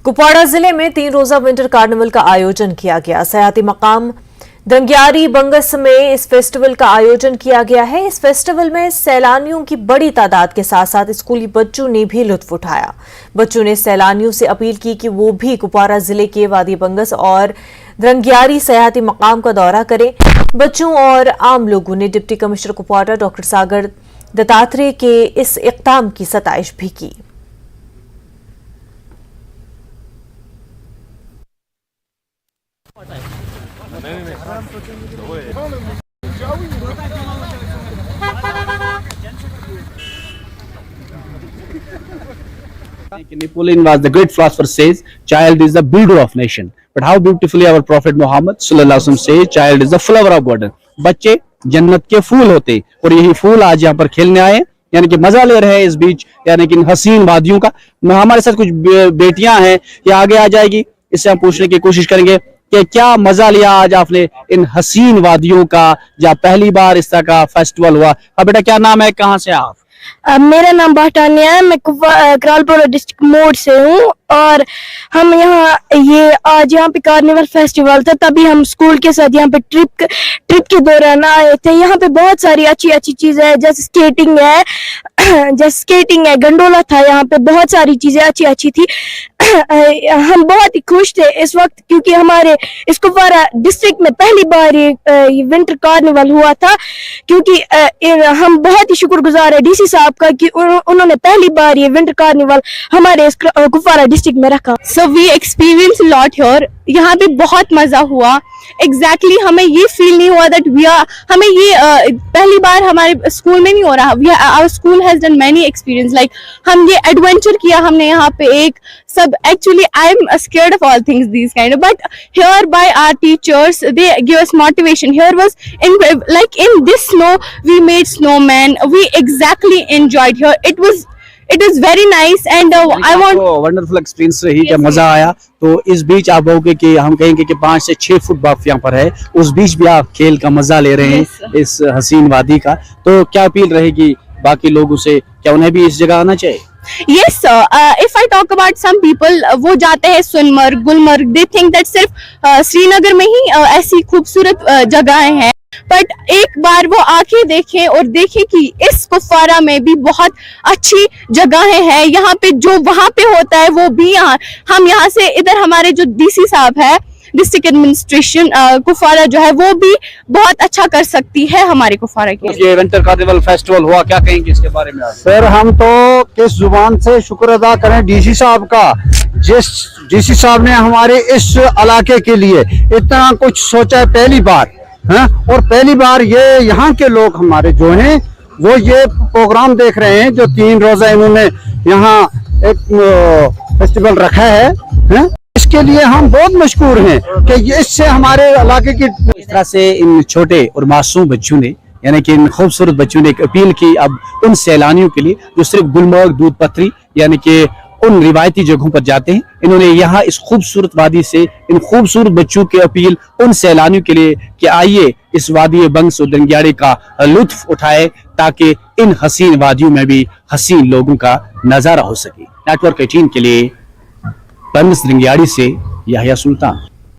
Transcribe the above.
कुपवाड़ा जिले में 3 रोजा विंटर कार्निवल का आयोजन किया गया। सयाती मकाम दंग्यारी बंगस में इस फेस्टिवल का आयोजन किया गया है। इस फेस्टिवल में सैलानियों की बड़ी तादाद के साथ साथ स्कूली बच्चों ने भी लुत्फ उठाया। बच्चों ने सैलानियों से अपील की कि वो भी कुपवाड़ा जिले के वादी बंगस और दंग्यारी सयाती मकाम का दौरा करें। बच्चों और आम लोगों ने डिप्टी कमिश्नर कुपवाड़ा डॉक्टर सागर दत्तात्रेय के इस इक़दाम की सताइश भी की। Napoleon was the great philosopher says, child is the builder of nation. But how beautifully our Prophet Muhammad sallallahu alaihi wasallam says, child is the flower of garden. बच्चे जन्नत के फूल होते और यही फूल आज यहाँ पर खेलने आए, यानी कि मजा ले रहे हैं इस बीच यानी कि इन हसीन वादियों का। हमारे साथ कुछ बेटियां हैं, ये आगे आ जाएगी, इससे हम पूछने की कोशिश करेंगे कि क्या मजा लिया आज आपने इन हसीन वादियों का, जहाँ पहली बार इस तरह का फेस्टिवल हुआ। अब बेटा क्या नाम है, कहाँ से आप? मेरा नाम बाटानिया है, मैं करालपुरा डिस्ट्रिक्ट मोड से हूँ और हम आज यहाँ पे कार्निवल फेस्टिवल था, तभी हम स्कूल के साथ यहाँ पे ट्रिप के दौरान आए थे। यहाँ पे बहुत सारी अच्छी चीजें हैं, जैसे स्केटिंग है, गंडोला था, यहाँ पे बहुत सारी चीजें अच्छी थी। हम बहुत ही खुश थे इस वक्त, क्योंकि हमारे इस कुपवाड़ा डिस्ट्रिक्ट में पहली बार ये विंटर कार्निवल हुआ था, क्योंकि हम बहुत ही शुक्रगुजार है डीसी साहब का कि उन्होंने पहली बार ये विंटर कार्निवल हमारे इस कुपवाड़ा डिस्ट्रिक्ट में रखा। So we experienced a lot here. यहाँ पे बहुत मजा हुआ। Exactly हमें ये फील नहीं हुआ that हमें ये पहली बार हमारे स्कूल में नहीं हो रहा। Our school has done many experience, like हम ये एडवेंचर किया हमने यहाँ पे एक सब। Actually I am scared of all things these kind of, but here by our teachers they give us motivation. Here was in this snow we made snowman. We exactly enjoyed here. It was very nice and I want wonderful experience रही, क्या मजा आया। तो इस बीच आप कहोगे कि हम कहेंगे कि 5 से 6 फुट बर्फ यहाँ पर है, उस बीच भी आप खेल का मजा ले रहे हैं इस हसीन वादी का। तो क्या अपील रहेगी बाकी लोगों से, क्या उन्हें भी इस जगह आना चाहिए? Yes sir, if I talk about some people, वो जाते हैं Sonamarg, Gulmarg, they think that सिर्फ श्रीनगर में ही ऐसी खूबसूरत जगहें हैं, बट एक बार वो आके देखें और देखें कि इस कुपवाड़ा में भी बहुत अच्छी जगहें हैं। यहाँ पे जो वहाँ पे होता है वो भी हम यहाँ से इधर हमारे जो डीसी साहब है, डिस्ट्रिक्ट एडमिनिस्ट्रेशन कुपवाड़ा जो है, वो भी बहुत अच्छा कर सकती है हमारे कुपवाड़ा के। ये विंटर कार्निवल फेस्टिवल हुआ, क्या कहेंगे इसके बारे में? सर हम तो किस जुबान से शुक्र अदा करें डीसी साहब का, जिस डीसी साहब ने हमारे इस इलाके के लिए इतना कुछ सोचा है पहली बार है। और पहली बार ये यहाँ के लोग हमारे जो हैं वो ये प्रोग्राम देख रहे हैं, जो 3 रोजा इन्होंने यहाँ एक फेस्टिवल रखा है। इसके लिए हम बहुत मशहूर हैं कि इससे हमारे इलाके की इस तरह से इन छोटे और मासूम बच्चों ने, यानी कि इन खूबसूरत बच्चों ने एक अपील की अब उन सैलानियों के लिए जो सिर्फ गुलमर्ग, दूध पत्री यानी कि उन रिवायती जगहों पर जाते हैं। इन्होंने यहाँ इस खूबसूरत वादी से इन खूबसूरत बच्चों की अपील उन सैलानियों के लिए कि आइए इस वादी बंगस और दंग्यारी का लुत्फ उठाए, ताकि इन हसीन वादियों में भी हसीन लोगों का नजारा हो सके। नेटवर्क 18 के लिए बंगस दंग्यारी से याहिया सुल्तान।